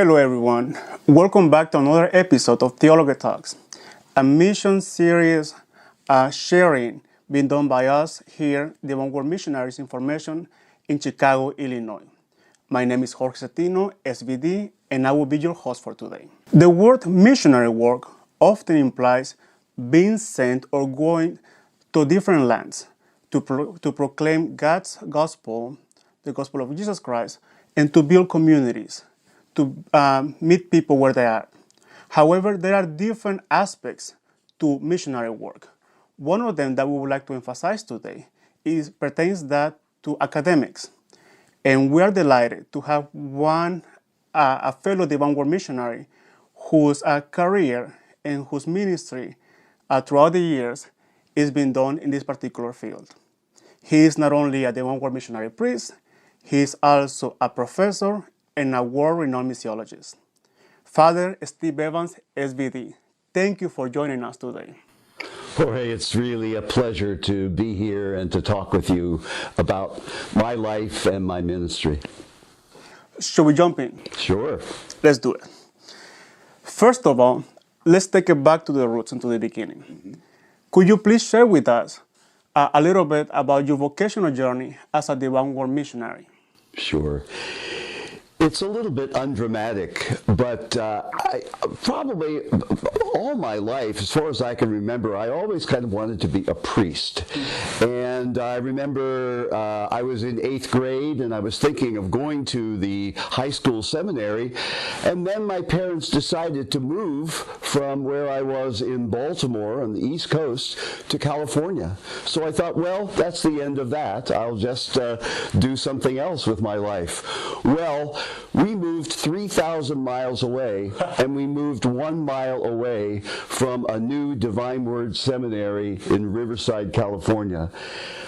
Hello everyone, welcome back to another episode of Theology Talks, a mission series sharing being done by us here, the 𝐭𝒓 Missionaries Information in Chicago, Illinois. My name is 𝐭𝒓 𝒕𝒆𝒏, and I will be your host for today. The word missionary work often implies being sent or going to different lands to proclaim God's gospel, the gospel of Jesus Christ, and to build communities, to meet people where they are. However, there are different aspects to missionary work. One of them that we would like to emphasize today pertains that to academics. And we are delighted to have a fellow 𝐴 missionary whose career and whose ministry throughout the years is being done in this particular field. He is not only a 𝐴 missionary priest, he is also a professor and a world-renowned missiologist. Father Steve Evans, SVD, thank you for joining us today. Jorge, it's really a pleasure to be here and to talk with you about my life and my ministry. Should we jump in? Sure. Let's do it. First of all, let's take it back to the roots and to the beginning. Could you please share with us a little bit about your vocational journey as a 𝐴 missionary? Sure. It's a little bit undramatic, but I probably all my life, as far as I can remember, I always kind of wanted to be a priest. And I remember I was in 8th grade and I was thinking of going to the high school seminary, and then my parents decided to move from where I was in Baltimore on the East Coast to California. So I thought, well, that's the end of that. I'll just do something else with my life. Well, we moved 3,000 miles away, and we moved 1 mile away from a new Divine Word Seminary in Riverside, California.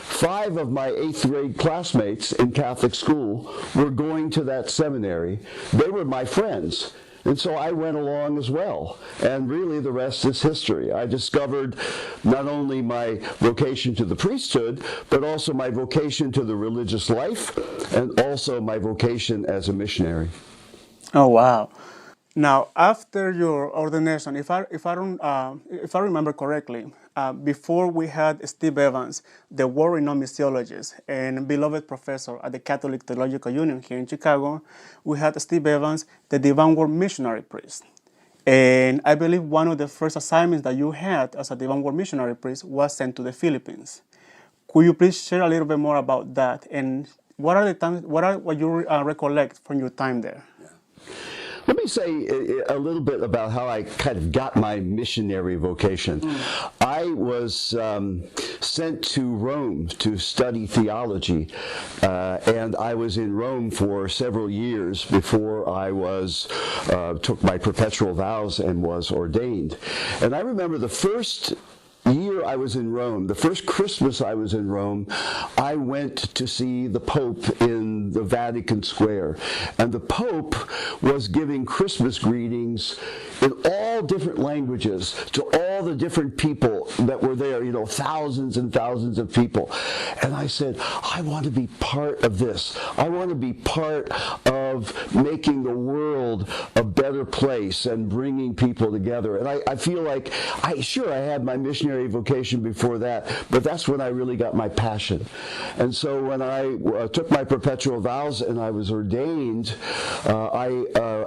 5 of my 8th grade classmates in Catholic school were going to that seminary. They were my friends. And so I went along as well. And really the rest is history. I discovered not only my vocation to the priesthood, but also my vocation to the religious life, and also my vocation as a missionary. Oh, wow. Now, after your ordination, if I remember correctly, before we had Steve Evans, the world-renowned missiologist and beloved professor at the Catholic Theological Union here in Chicago, we had Steve Evans, the 𝐴 missionary priest. And I believe one of the first assignments that you had as a 𝐴 missionary priest was sent to the Philippines. Could you please share a little bit more about that, and what you recollect from your time there? Let me say a little bit about how I kind of got my missionary vocation. I was sent to Rome to study theology, and I was in Rome for several years before I took my perpetual vows and was ordained. And I remember the first year I was in Rome, the first Christmas I was in Rome, I went to see the Pope in the Vatican Square. And the Pope was giving Christmas greetings in all different languages to all the different people that were there, thousands and thousands of people. And I said, I want to be part of this. I want to be part of making the world a better place and bringing people together. And I feel like, I had my missionary vocation before that, but that's when I really got my passion. And so when I took my perpetual vows and I was ordained, I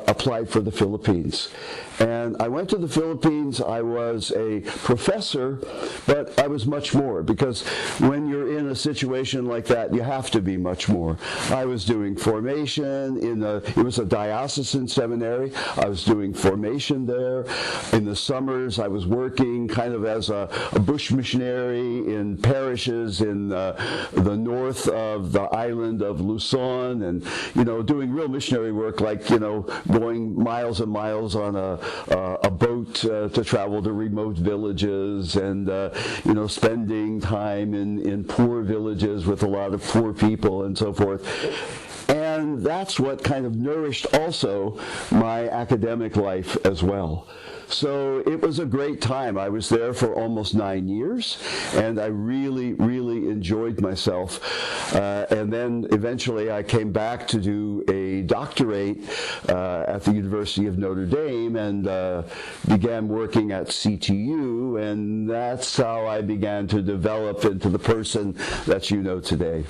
applied for the Philippines. And I went to the Philippines. I was a professor, but I was much more, because when you're in a situation like that, you have to be much more. I was doing formation it was a diocesan seminary. I was doing formation there. In the summers, I was working kind of as a bush missionary in parishes in the north of the island of Luzon, and doing real missionary work, like going miles and miles on a boat to travel to remote villages, and spending time in poor villages with a lot of poor people and so forth. And that's what kind of nourished also my academic life as well. So it was a great time. I was there for almost 9 years, and I really, really enjoyed myself. And then eventually I came back to do a doctorate at the University of Notre Dame, and began working at CTU, and that's how I began to develop into the person that you know today.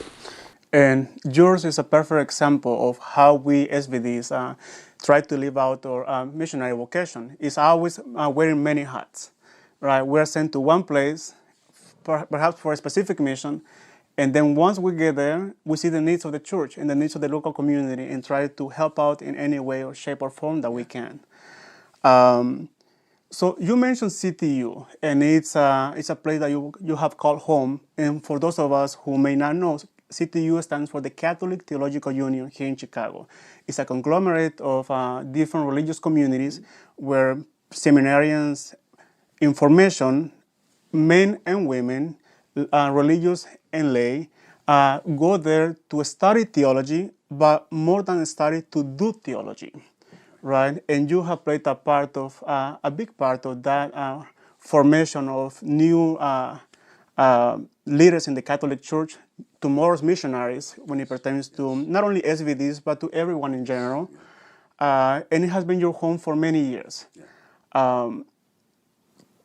And yours is a perfect example of how we SVDs try to live out our missionary vocation. It's always wearing many hats, right? We're sent to one place, perhaps for a specific mission, and then once we get there, we see the needs of the church and the needs of the local community and try to help out in any way or shape or form that we can. So you mentioned CTU, and it's a place that you have called home. And for those of us who may not know, CTU stands for the Catholic Theological Union here in Chicago. It's a conglomerate of different religious communities where seminarians, information, men and women, religious and lay, go there to study theology, but more than study, to do theology, right? And you have played a big part of that formation of new leaders in the Catholic Church, tomorrow's missionaries, when it pertains to not only SVDs, but to everyone in general. And it has been your home for many years.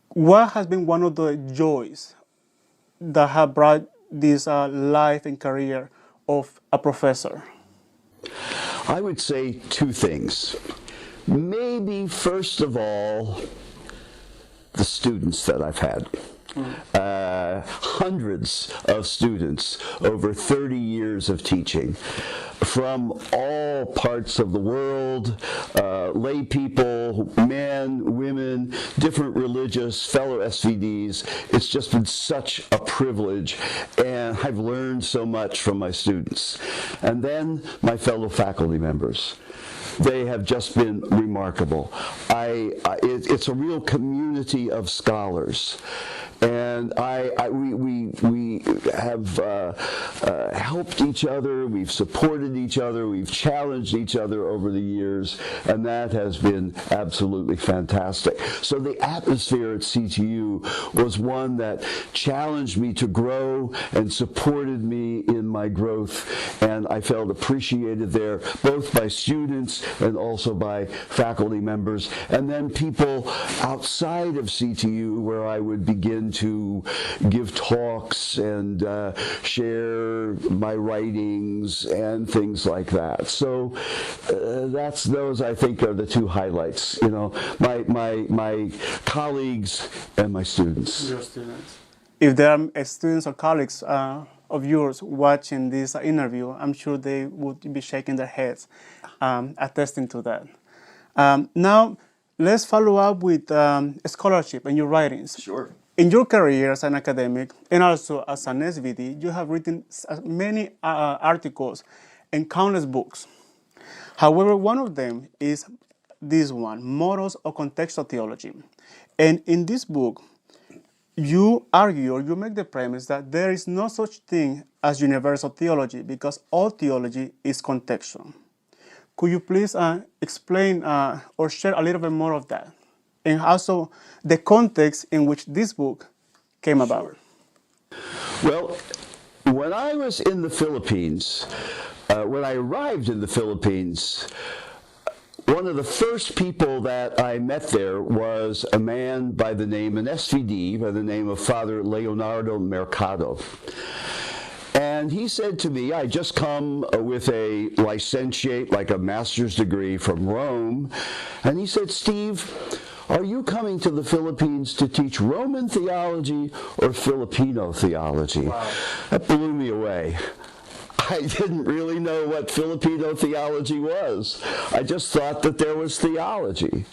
What has been one of the joys that have brought this life and career of a professor? I would say two things. Maybe, first of all, the students that I've had. Hundreds of students over 30 years of teaching from all parts of the world, lay people, men, women, different religious, fellow SVDs. It's just been such a privilege, and I've learned so much from my students. And then my fellow faculty members. They have just been remarkable. It's a real community of scholars, and we have helped each other, we've supported each other, we've challenged each other over the years, and that has been absolutely fantastic. So the atmosphere at CTU was one that challenged me to grow and supported me in my growth, and I felt appreciated there, both by students and also by faculty members, and then people outside of CTU where I would begin to give talks and share my writings and things like that. So those I think are the two highlights. You know, my colleagues and my students. Your students. If there are students or colleagues of yours watching this interview, I'm sure they would be shaking their heads, attesting to that. Now, let's follow up with scholarship and your writings. Sure. In your career as an academic and also as an SVD, you have written many articles and countless books. However, one of them is this one, Models of Contextual Theology. And in this book, you argue, or you make the premise that there is no such thing as universal theology because all theology is contextual. Could you please explain or share a little bit more of that? And also the context in which this book came about. Well, when I was in the Philippines, when I arrived in the Philippines, one of the first people that I met there was a man by the name, an SVD, by the name of Father Leonardo Mercado. And he said to me, I just come with a licentiate, like a master's degree from Rome, and he said, Steve, are you coming to the Philippines to teach Roman theology or Filipino theology? Wow. That blew me away. I didn't really know what Filipino theology was. I just thought that there was theology.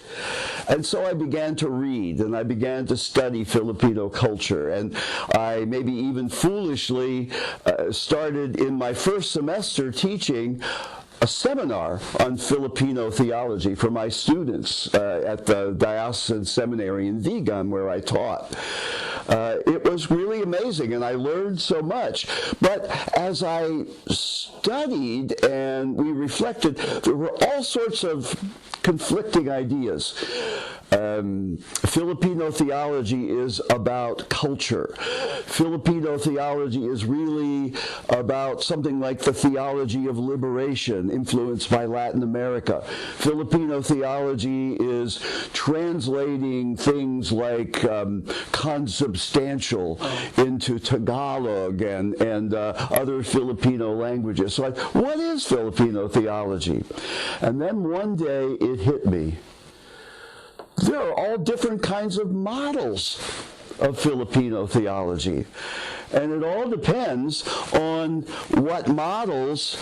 And so I began to read, and I began to study Filipino culture, and I maybe even foolishly started in my first semester teaching a seminar on Filipino theology for my students at the Diocesan Seminary in Vigan, where I taught. It was really amazing, and I learned so much. But as I studied and we reflected, there were all sorts of conflicting ideas. Filipino theology is about culture. Filipino theology is really about something like the theology of liberation, influenced by Latin America. Filipino theology is translating things like consubstantial into Tagalog and other Filipino languages. So what is Filipino theology? And then one day it hit me. There are all different kinds of models of Filipino theology. And it all depends on what models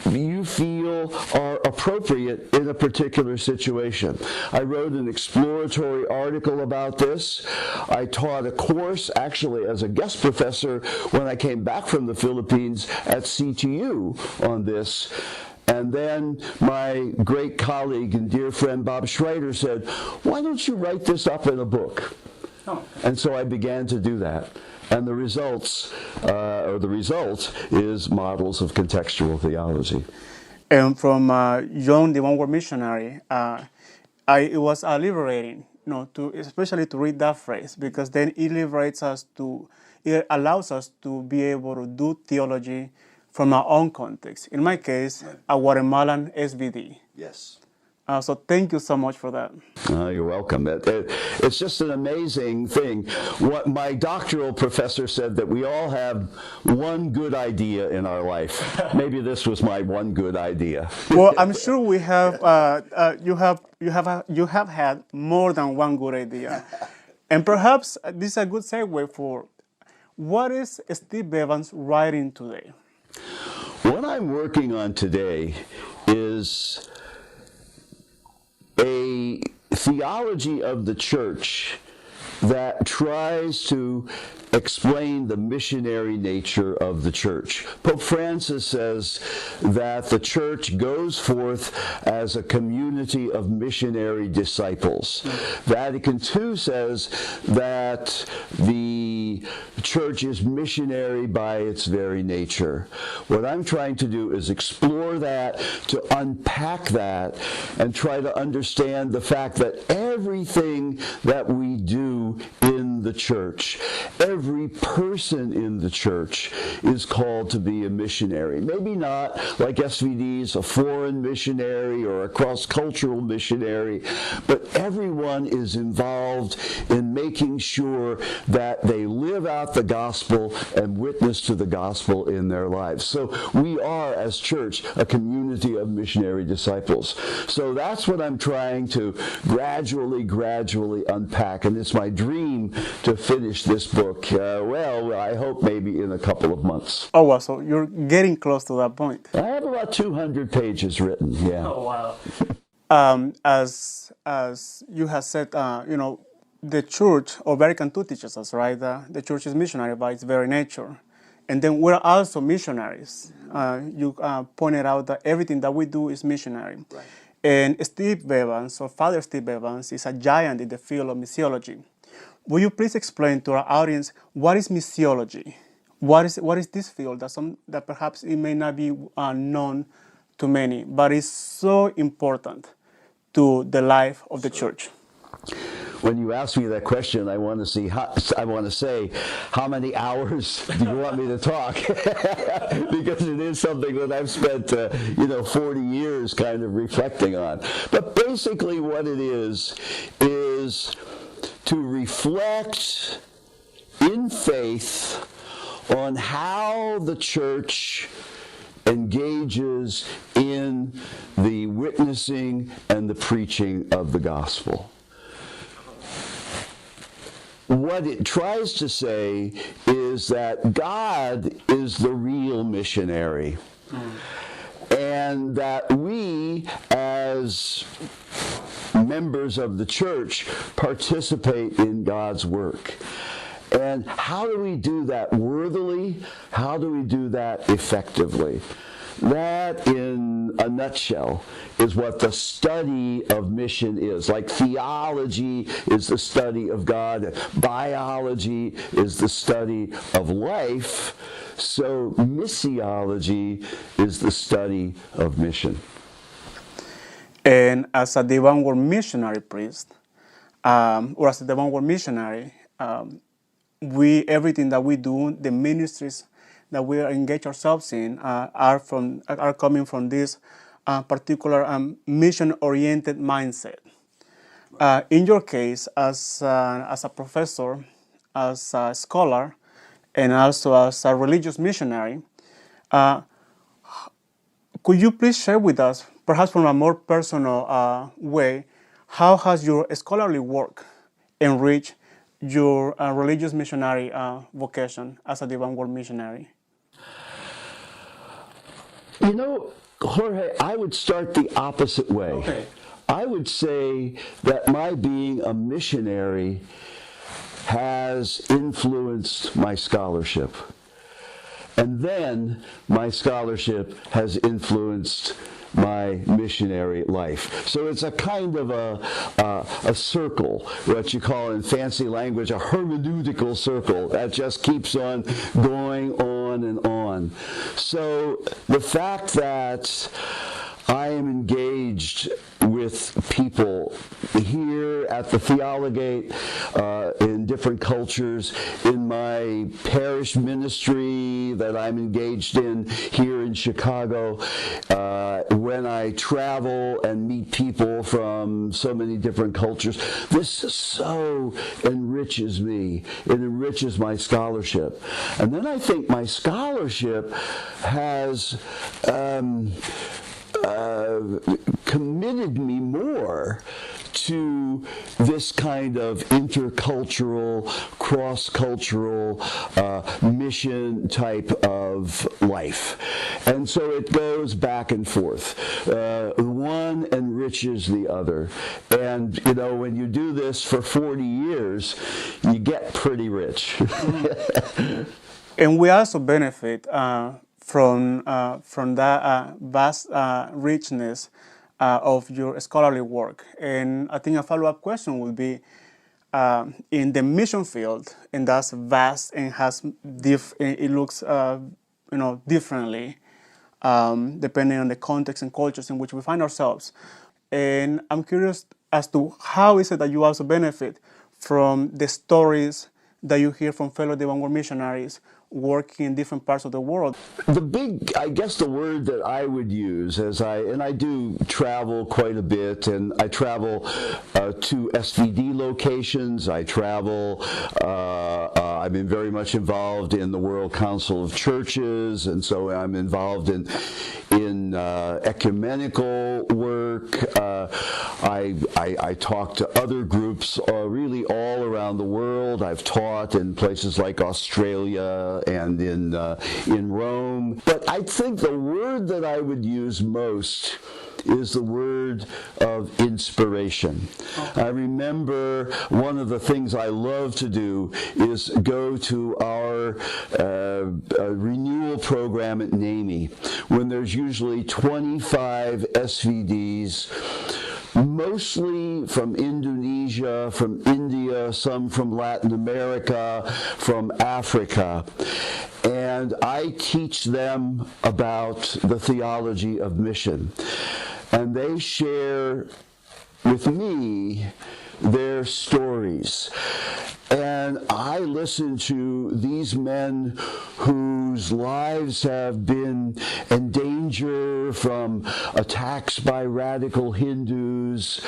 you feel are appropriate in a particular situation. I wrote an exploratory article about this. I taught a course, actually as a guest professor, when I came back from the Philippines at CTU on this. And then my great colleague and dear friend Bob Schrader said, why don't you write this up in a book? Oh. And so I began to do that. And the results, or the result, is models of contextual theology. And from John, the one-word missionary, it was liberating, especially to read that phrase, because then it liberates us it allows us to be able to do theology from our own context. In my case, a Guatemalan SVD. Yes. So thank you so much for that. You're welcome. It's just an amazing thing. What my doctoral professor said, that we all have one good idea in our life. Maybe this was my one good idea. Well, I'm sure we have. You have had more than one good idea, and perhaps this is a good segue for what is Steve Evans writing today. What I'm working on today is a theology of the church that tries to explain the missionary nature of the church. Pope Francis says that the church goes forth as a community of missionary disciples. Vatican II says that the church is missionary by its very nature. What I'm trying to do is explore that, to unpack that, and try to understand the fact that everything that we do in the church, every person in the church is called to be a missionary. Maybe not like SVDs, a foreign missionary or a cross-cultural missionary, but everyone is involved in making sure that they live out the gospel and witness to the gospel in their lives. So we are, as church, a community of missionary disciples. So that's what I'm trying to gradually unpack, and it's my dream to finish this book, I hope maybe in a couple of months. Oh, wow, so you're getting close to that point. I have about 200 pages written, yeah. Oh, wow. As you have said, the church, or Vatican II teaches us, right? The church is missionary by its very nature. And then we're also missionaries. You pointed out that everything that we do is missionary. Right. And Steve Evans, or Father Steve Evans, is a giant in the field of missiology. Will you please explain to our audience what is missiology? What is this field that perhaps it may not be known to many, but is so important to the life of the church? When you ask me that question, I want to say, how many hours do you want me to talk? Because it is something that I've spent, 40 years kind of reflecting on. But basically what it is to reflect in faith on how the church engages in the witnessing and the preaching of the gospel. What it tries to say is that God is the real missionary, and that we, as members of the church, participate in God's work. And how do we do that worthily? How do we do that effectively? That, in a nutshell, is what the study of mission is. Like theology is the study of God, biology is the study of life, so missiology is the study of mission. And as a one-word missionary priest, or as the One World Missionary, everything that we do, the ministries that we engage ourselves in, are coming from this particular mission-oriented mindset. In your case, as a professor, as a scholar, and also as a religious missionary, could you please share with us, perhaps from a more personal way, how has your scholarly work enriched your religious missionary vocation as a One World Missionary? You know, Jorge, I would start the opposite way. Okay. I would say that my being a missionary has influenced my scholarship. And then my scholarship has influenced my missionary life. So it's a kind of a circle, what you call in fancy language a hermeneutical circle that just keeps on going on and on. So the fact that I am engaged with people here at the Theologate, in different cultures, in my parish ministry that I'm engaged in here in Chicago, when I travel and meet people from so many different cultures. This so enriches me. It enriches my scholarship. And then I think my scholarship has committed me more to this kind of intercultural, cross-cultural mission type of life. And so it goes back and forth. One enriches the other. And, you know, when you do this for 40 years, you get pretty rich. And we also benefit from that vast richness of your scholarly work. And I think a follow-up question would be, in the mission field, and that's vast and has it looks differently depending on the context and cultures in which we find ourselves. And I'm curious as to how is it that you also benefit from the stories that you hear from fellow One World missionaries working in different parts of the world? I guess the word that I would use I do travel quite a bit, and I travel to SVD locations. I travel, I've been very much involved in the World Council of Churches, and so I'm involved in ecumenical work. I talk to other groups really all around the world. I've taught in places like Australia and in Rome. But I think the word that I would use most is the word of inspiration. I remember one of the things I love to do is go to our renewal program at NAMI, when there's usually 25 SVDs, mostly from Indonesia, from India, some from Latin America, from Africa. And I teach them about the theology of mission. And they share with me their stories. And I listen to these men whose lives have been in danger from attacks by radical Hindus,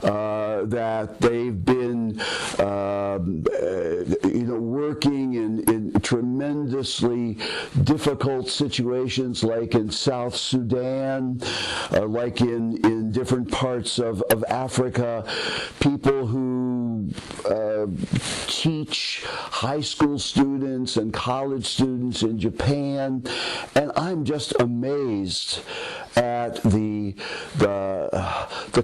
that they've been working in tremendously difficult situations, like in South Sudan, like in different parts of Africa, people who teach high school students and college students in Japan, and I'm just amazed at the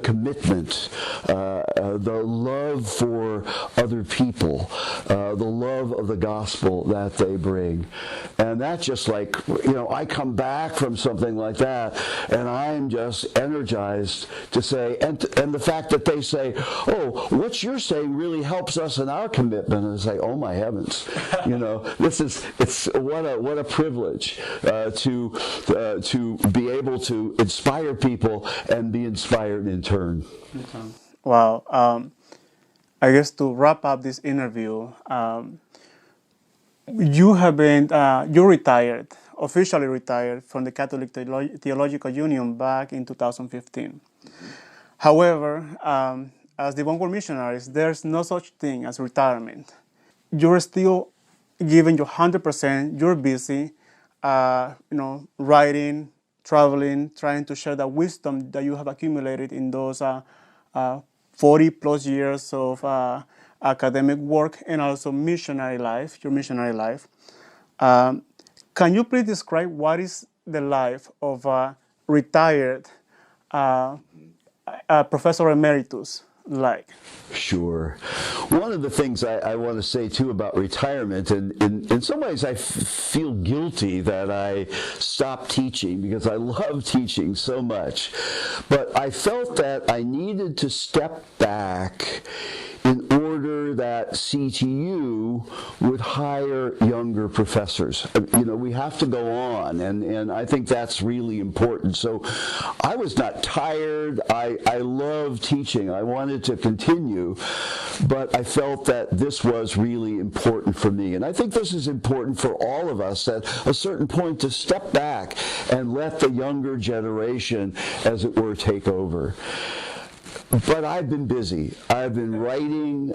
commitment, the love for other people, the love of the gospel that they bring. And that's just like, I come back from something like that, and I'm just energized to say, and the fact that they say, oh, what you're saying really helps us in our commitment, and I say, oh my heavens, it's what a privilege to be able to inspire people and be inspired in turn. Wow. I guess to wrap up this interview, you retired, officially retired from the Catholic Theological Union back in 2015. However, as the One World Missionaries, there's no such thing as retirement. You're still giving your 100%. You're busy, writing, traveling, trying to share the wisdom that you have accumulated in those 40 plus years of academic work and also missionary life, your missionary life. Can you please describe what is the life of a retired professor emeritus like? Sure. One of the things I want to say too about retirement, and in some ways I feel guilty that I stopped teaching because I love teaching so much, but I felt that I needed to step back in order that CTU would hire younger professors. We have to go on, and I think that's really important. So I was not tired. I love teaching. I wanted to continue, but I felt that this was really important for me. And I think this is important for all of us at a certain point to step back and let the younger generation, as it were, take over. But I've been busy. I've been writing.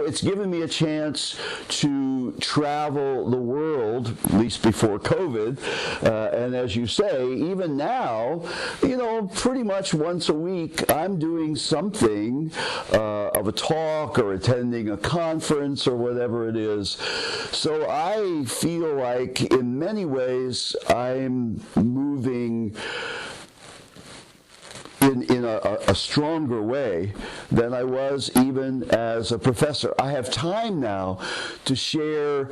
It's given me a chance to travel the world, at least before COVID. And as you say, even now, pretty much once a week, I'm doing something of a talk or attending a conference or whatever it is. So I feel like in many ways I'm moving in a stronger way than I was even as a professor. I have time now to share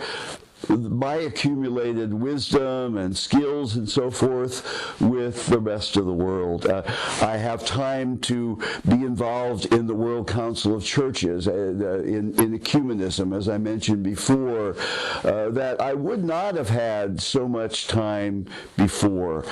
my accumulated wisdom and skills and so forth with the rest of the world. I have time to be involved in the World Council of Churches, in ecumenism, as I mentioned before, that I would not have had so much time before.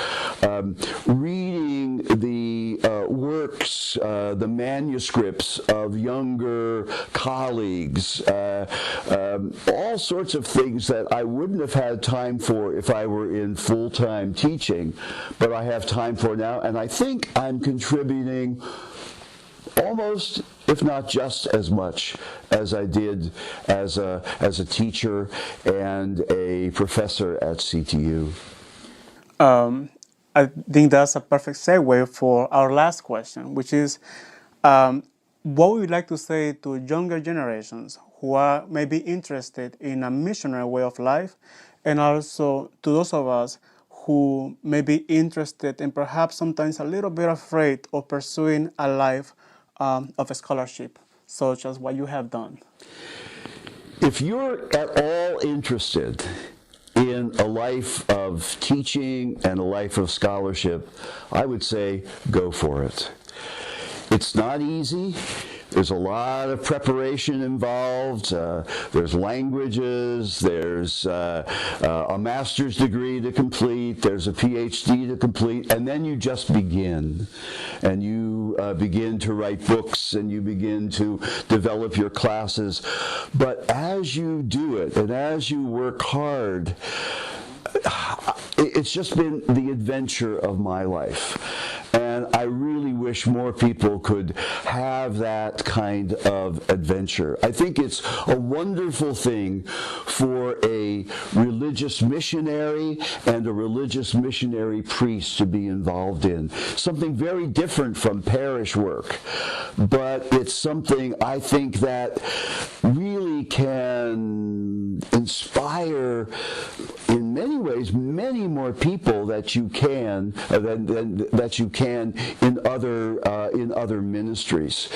Reading the works, the manuscripts of younger colleagues, all sorts of things that I wouldn't have had time for if I were in full-time teaching, but I have time for now, and I think I'm contributing almost, if not just as much as I did as a teacher and a professor at CTU. I think that's a perfect segue for our last question, which is, what would you like to say to younger generations who are maybe interested in a missionary way of life, and also to those of us who may be interested and perhaps sometimes a little bit afraid of pursuing a life of a scholarship, such as what you have done? If you're at all interested in a life of teaching and a life of scholarship, I would say go for it. It's not easy. There's a lot of preparation involved. There's languages. There's a master's degree to complete. There's a PhD to complete. And then you just begin. And you begin to write books, and you begin to develop your classes. But as you do it, and as you work hard, it's just been the adventure of my life. And I really wish more people could have that kind of adventure. I think it's a wonderful thing for a religious missionary and a religious missionary priest to be involved in. Something very different from parish work, but it's something I think that really can inspire, in many ways, many more people that you can in other ministries.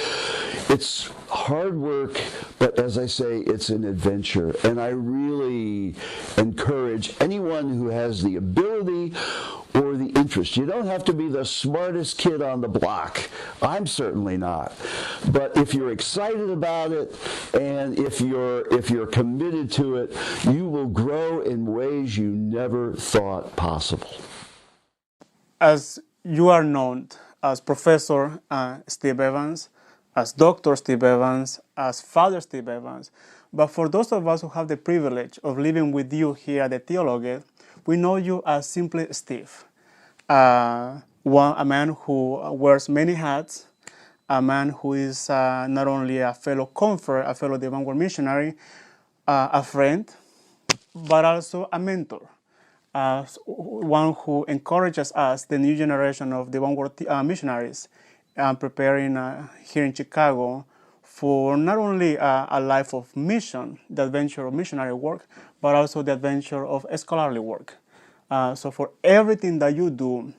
It's hard work, but as I say, it's an adventure. And I really encourage anyone who has the ability or the interest. You don't have to be the smartest kid on the block. I'm certainly not. But if you're excited about it, and if you're committed to it, you will grow in ways you never thought possible. As you are known as Professor Steve Evans, as Dr. Steve Evans, as Father Steve Evans. But for those of us who have the privilege of living with you here at the Theologue, we know you as simply Steve. A man who wears many hats, a man who is not only a fellow convert, a fellow Divine Word missionary, a friend, but also a mentor, one who encourages us, the new generation of Divine Word missionaries, preparing here in Chicago for not only a life of mission, the adventure of missionary work, but also the adventure of scholarly work. So for everything that you do,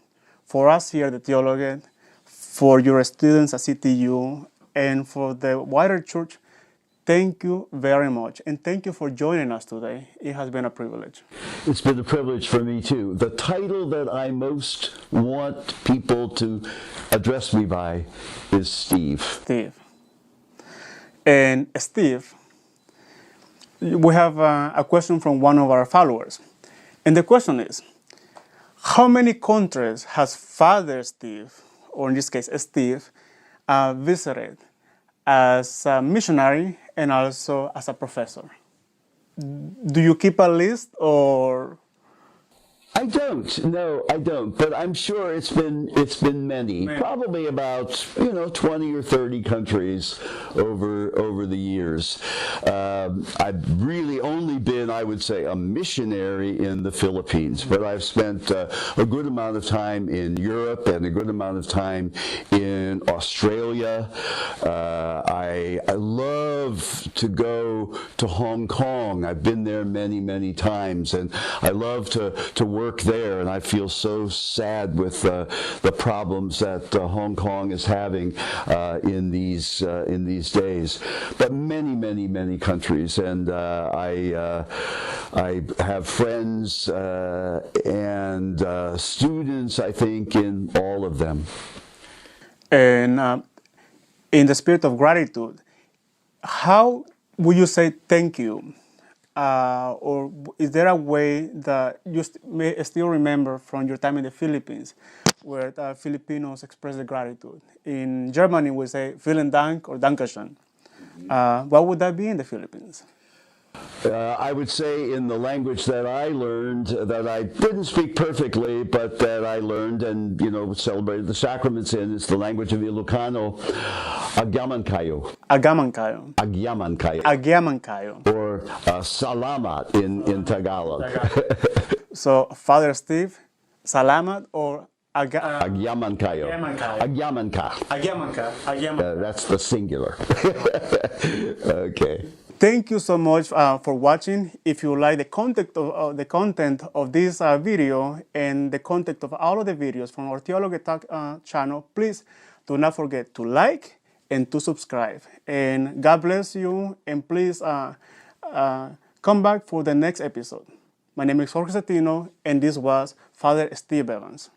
for us here at the Theologue, for your students at CTU, and for the wider church, thank you very much. And thank you for joining us today. It has been a privilege. It's been a privilege for me too. The title that I most want people to address me by is Steve. Steve. And Steve, we have a question from one of our followers. And the question is, how many countries has Father Steve, or in this case Steve, visited as a missionary and also as a professor? Do you keep a list, or? I don't. No, I don't. But I'm sure it's been many. Probably about 20 or 30 countries over the years. I've really only been, I would say, a missionary in the Philippines, but I've spent a good amount of time in Europe and a good amount of time in Australia. I love to go to Hong Kong. I've been there many times, and I love to work there, and I feel so sad with the problems that Hong Kong is having in these days. But many countries, and I have friends and students, I think, in all of them. And in the spirit of gratitude, how would you say thank you? Or is there a way that you may still remember from your time in the Philippines where Filipinos express their gratitude? In Germany, we say vielen Dank or Dankeschön. What would that be in the Philippines? I would say in the language that I learned, that I didn't speak perfectly, but that I learned and celebrated the sacraments in, it's the language of Ilocano, Agyaman kayo. Agaman kayo. Agyaman kayo. Agyaman kayo. Or salamat in Tagalog. So, Father Steve, salamat or Agyaman kayo. Agyaman ka. Agyaman ka. That's the singular. Okay. Thank you so much for watching. If you like the content of this video and the content of all of the videos from our Theologue Talk channel, please do not forget to like and to subscribe. And God bless you, and please come back for the next episode. My name is Jorge Cetino, and this was Father Steve Evans.